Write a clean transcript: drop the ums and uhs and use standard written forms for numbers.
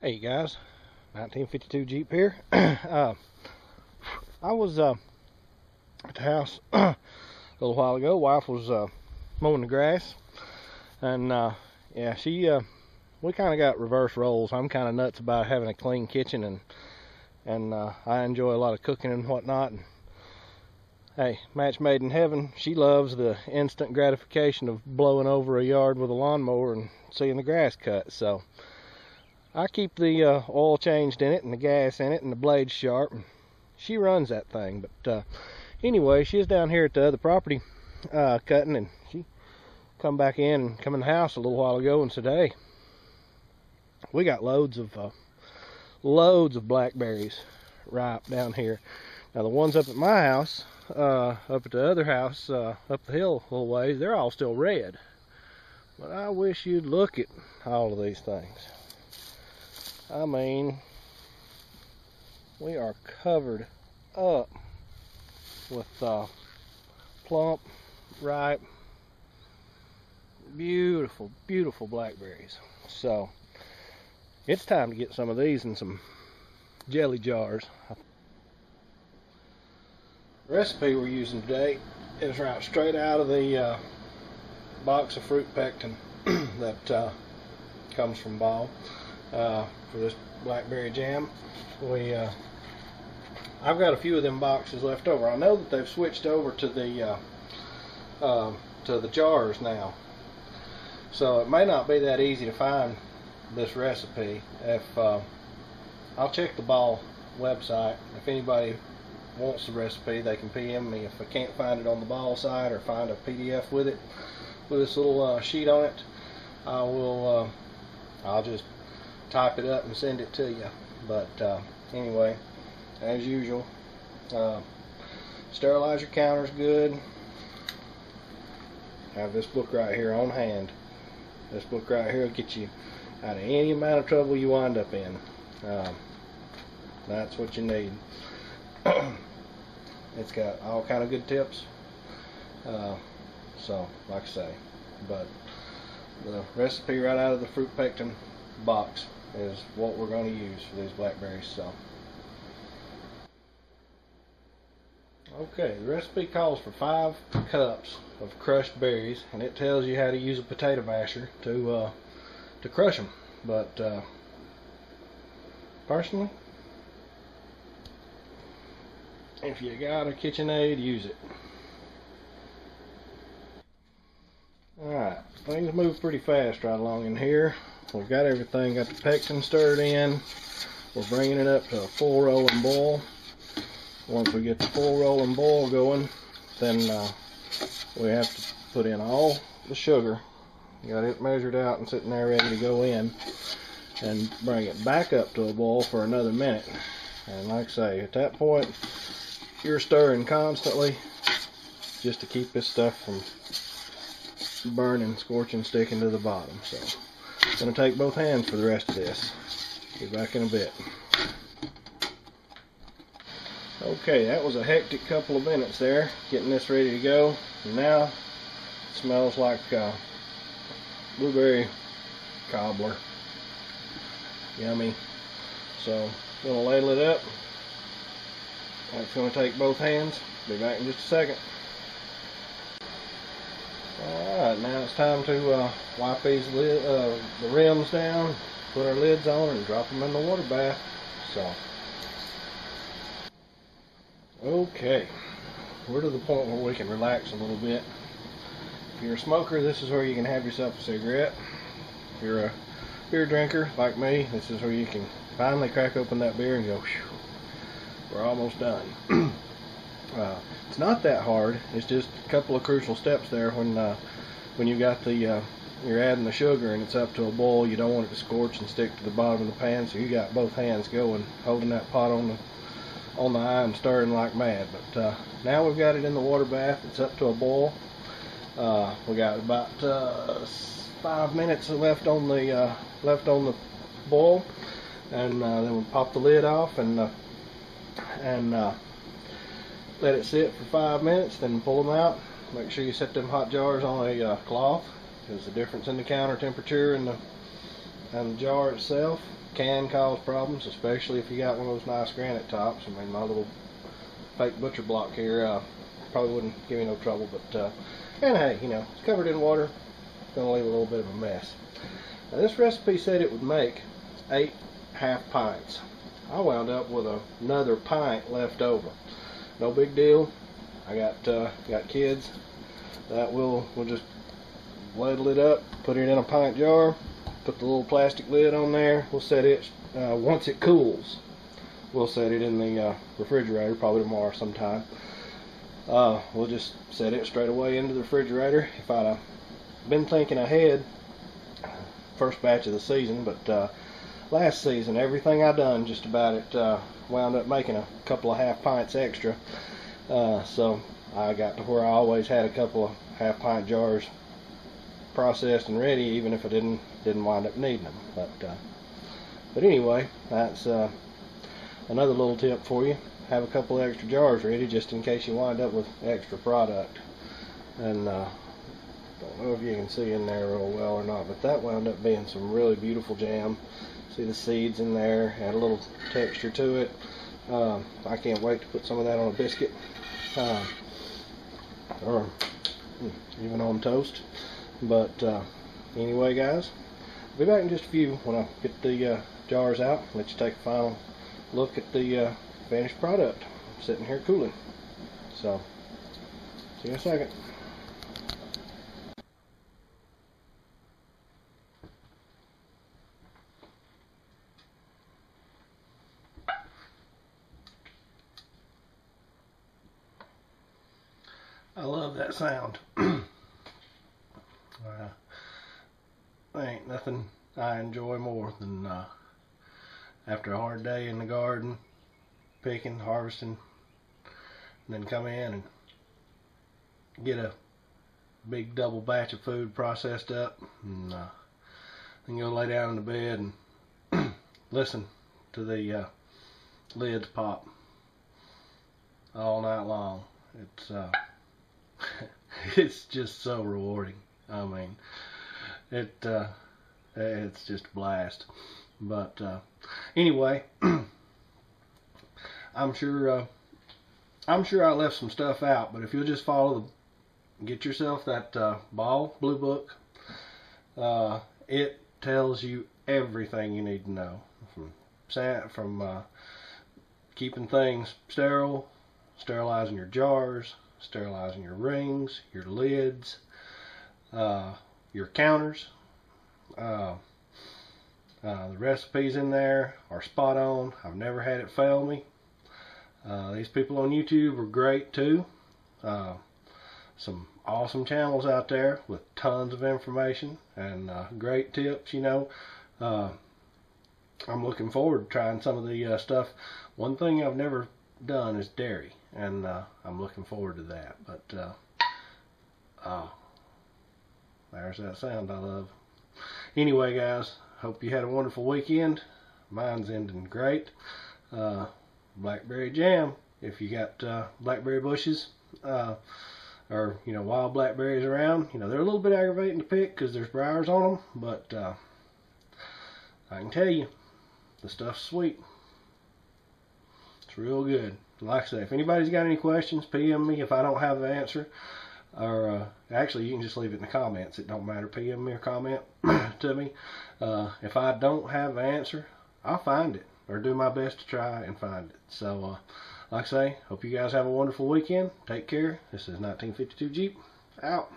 Hey guys, 1952 Jeep here. I was at the house a little while ago. Wife was mowing the grass, and yeah, we kind of got reverse roles. I'm kind of nuts about having a clean kitchen, and I enjoy a lot of cooking and whatnot. And hey, match made in heaven. She loves the instant gratification of blowing over a yard with a lawnmower and seeing the grass cut. So I keep the oil changed in it and the gas in it and the blades sharp, and she runs that thing. But anyway, she was down here at the other property cutting, and she come back in and come in the house a little while ago and said, "Hey, we got loads of blackberries ripe down here. Now the ones up at my house, up at the other house up the hill a little ways, they're all still red. But I wish you'd look at all of these things. I mean, we are covered up with plump, ripe, beautiful, beautiful blackberries. So it's time to get some of these in some jelly jars." The recipe we're using today is right straight out of the box of fruit pectin that comes from Ball. For this Blackberry Jam, I've got a few of them boxes left over. I know that they've switched over to the jars now, so it may not be that easy to find this recipe. If I'll check the Ball website. If anybody wants the recipe, they can PM me. If I can't find it on the Ball site or find a PDF with it, with this little sheet on it, I'll just type it up and send it to you. But anyway, as usual, sterilize your counters good. Have this book right here on hand. This book right here will get you out of any amount of trouble you wind up in. That's what you need. It's got all kind of good tips. So, like I say, but the recipe right out of the fruit pectin box is what we're going to use for these blackberries. So, okay, the recipe calls for 5 cups of crushed berries, and it tells you how to use a potato masher to crush them. But personally, if you got a KitchenAid, use it. Alright, things move pretty fast right along in here. We've got everything, got the pectin stirred in. We're bringing it up to a full rolling boil. Once we get the full rolling boil going, then we have to put in all the sugar. Got it measured out and sitting there ready to go in, and bring it back up to a boil for another minute. And like I say, at that point, you're stirring constantly just to keep this stuff from burning, scorching, sticking to the bottom. So it's going to take both hands for the rest of this. Be back in a bit. Okay, that was a hectic couple of minutes there getting this ready to go. And now it smells like blueberry cobbler. Yummy. So I'm going to ladle it up. That's going to take both hands. Be back in just a second. Alright, now it's time to wipe these the rims down, put our lids on, and drop them in the water bath. So, okay, we're to the point where we can relax a little bit. If you're a smoker, this is where you can have yourself a cigarette. If you're a beer drinker like me, this is where you can finally crack open that beer and go, "Phew, we're almost done." It's not that hard. It's just a couple of crucial steps there when you got the you're adding the sugar and it's up to a boil. You don't want it to scorch and stick to the bottom of the pan, so you got both hands going, holding that pot on the eye and stirring like mad. But now we've got it in the water bath. It's up to a boil. We got about 5 minutes left on the boil, and then we'll pop the lid off and let it sit for 5 minutes, then pull them out. Make sure you set them hot jars on a cloth, because the difference in the counter temperature and and the jar itself can cause problems, especially if you got one of those nice granite tops. I mean, my little fake butcher block here probably wouldn't give me no trouble, but and hey, you know, it's covered in water, gonna leave a little bit of a mess. Now, this recipe said it would make 8 half pints. I wound up with another pint left over. No big deal. I got kids that we'll just ladle it up, put it in a pint jar, put the little plastic lid on there. We'll set it once it cools. We'll set it in the refrigerator, probably tomorrow sometime. We'll just set it straight away into the refrigerator. If I'd been thinking ahead, first batch of the season, but last season everything I done just about it wound up making a couple of half pints extra. So I got to where I always had a couple of half pint jars processed and ready, even if I didn't wind up needing them. But anyway, that's another little tip for you. Have a couple of extra jars ready just in case you wind up with extra product. And don't know if you can see in there real well or not, but that wound up being some really beautiful jam. See the seeds in there, had a little texture to it. I can't wait to put some of that on a biscuit, or even on toast. But anyway, guys, I'll be back in just a few when I get the jars out. Let you take a final look at the finished product sitting here cooling. So, see you in a second. I love that sound. There ain't nothing I enjoy more than after a hard day in the garden, picking, harvesting, and then come in and get a big double batch of food processed up, and then go lay down in the bed and listen to the lids pop all night long. It's it's just so rewarding. I mean, it's just a blast. But anyway, I'm sure I left some stuff out, but if you'll just get yourself that Ball Blue Book, it tells you everything you need to know, from keeping things sterile, sterilizing your jars, sterilizing your rings, your lids, your counters. The recipes in there are spot on. I've never had it fail me. These people on YouTube are great too. Some awesome channels out there with tons of information and great tips, you know. I'm looking forward to trying some of the stuff. One thing I've never done is dairy, and I'm looking forward to that. But there's that sound I love. Anyway, guys, hope you had a wonderful weekend. Mine's ending great. Blackberry Jam. If you got blackberry bushes, or you know, wild blackberries around, you know, they're a little bit aggravating to pick because there's briars on them, but I can tell you, the stuff's sweet. It's real good. Like I say, if anybody's got any questions, PM me if I don't have the answer. Or actually, you can just leave it in the comments. It don't matter. PM me or comment to me. If I don't have the answer, I'll find it, or do my best to try and find it. So, like I say, hope you guys have a wonderful weekend. Take care. This is 1952 Jeep, out.